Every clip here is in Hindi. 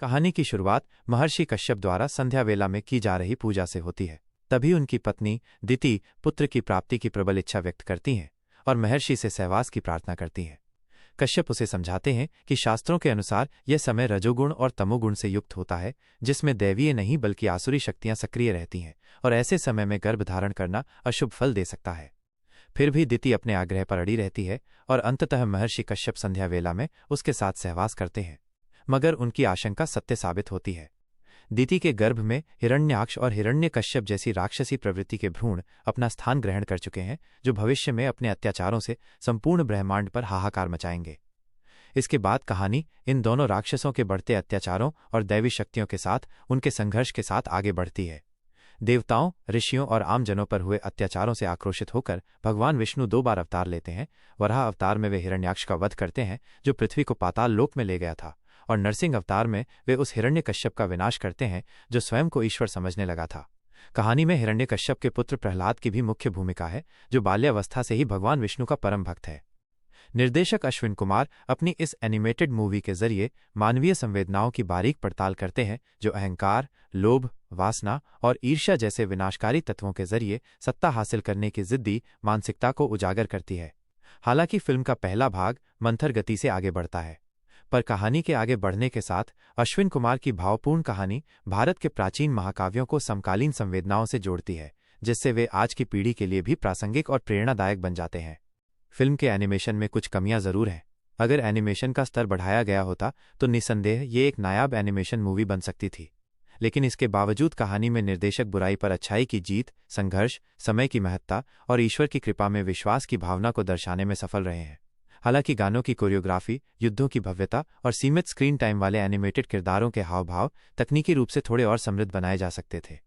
कहानी की शुरुआत महर्षि कश्यप द्वारा संध्या वेला में की जा रही पूजा से होती है। तभी उनकी पत्नी दिति पुत्र की प्राप्ति की प्रबल इच्छा व्यक्त करती हैं और महर्षि से सहवास की प्रार्थना करती हैं। कश्यप उसे समझाते हैं कि शास्त्रों के अनुसार यह समय रजोगुण और तमोगुण से युक्त होता है, जिसमें दैवीय नहीं बल्कि आसुरी शक्तियां सक्रिय रहती हैं और ऐसे समय में गर्भ धारण करना अशुभ फल दे सकता है। फिर भी दिति अपने आग्रह पर अड़ी रहती है और अंततः महर्षि कश्यप संध्या वेला में उसके साथ सहवास करते हैं, मगर उनकी आशंका सत्य साबित होती है। दिति के गर्भ में हिरण्याक्ष और हिरण्यकश्यप जैसी राक्षसी प्रवृत्ति के भ्रूण अपना स्थान ग्रहण कर चुके हैं, जो भविष्य में अपने अत्याचारों से संपूर्ण ब्रह्मांड पर हाहाकार मचाएंगे। इसके बाद कहानी इन दोनों राक्षसों के बढ़ते अत्याचारों और दैवी शक्तियों के साथ उनके संघर्ष के साथ आगे बढ़ती है। देवताओं, ऋषियों और आमजनों पर हुए अत्याचारों से आक्रोशित होकर भगवान विष्णु 2 बार अवतार लेते हैं। वराह अवतार में वे हिरण्याक्ष का वध करते हैं, जो पृथ्वी को पाताल लोक में ले गया था, और नरसिंह अवतार में वे उस हिरण्यकश्यप का विनाश करते हैं जो स्वयं को ईश्वर समझने लगा था। कहानी में हिरण्यकश्यप के पुत्र प्रहलाद की भी मुख्य भूमिका है, जो बाल्यावस्था से ही भगवान विष्णु का परम भक्त है। निर्देशक अश्विन कुमार अपनी इस एनिमेटेड मूवी के जरिए मानवीय संवेदनाओं की बारीक पड़ताल करते हैं, जो अहंकार, लोभ, वासना और ईर्ष्या जैसे विनाशकारी तत्वों के जरिए सत्ता हासिल करने की जिद्दी मानसिकता को उजागर करती है। हालांकि फिल्म का पहला भाग मंथर गति से आगे बढ़ता है, पर कहानी के आगे बढ़ने के साथ अश्विन कुमार की भावपूर्ण कहानी भारत के प्राचीन महाकाव्यों को समकालीन संवेदनाओं से जोड़ती है, जिससे वे आज की पीढ़ी के लिए भी प्रासंगिक और प्रेरणादायक बन जाते हैं। फिल्म के एनिमेशन में कुछ कमियां जरूर हैं। अगर एनिमेशन का स्तर बढ़ाया गया होता तो निसंदेह ये एक नायाब एनिमेशन मूवी बन सकती थी, लेकिन इसके बावजूद कहानी में निर्देशक बुराई पर अच्छाई की जीत, संघर्ष, समय की महत्ता और ईश्वर की कृपा में विश्वास की भावना को दर्शाने में सफल रहे हैं। हालांकि गानों की कोरियोग्राफी, युद्धों की भव्यता और सीमित स्क्रीन टाइम वाले एनिमेटेड किरदारों के हाव भाव तकनीकी रूप से थोड़े और समृद्ध बनाए जा सकते थे।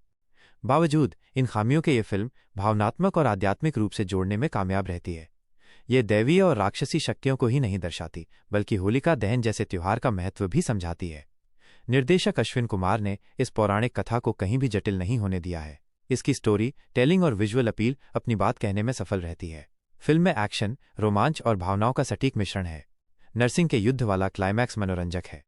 बावजूद इन खामियों के ये फिल्म भावनात्मक और आध्यात्मिक रूप से जोड़ने में कामयाब रहती है। ये दैवीय और राक्षसी शक्तियों को ही नहीं दर्शाती, बल्कि होलिका दहन जैसे त्योहार का महत्व भी समझाती है। निर्देशक अश्विन कुमार ने इस पौराणिक कथा को कहीं भी जटिल नहीं होने दिया है। इसकी स्टोरी टेलिंग और विजुअल अपील अपनी बात कहने में सफल रहती है। फिल्म में एक्शन, रोमांच और भावनाओं का सटीक मिश्रण है। नरसिंह के युद्ध वाला क्लाइमैक्स मनोरंजक है।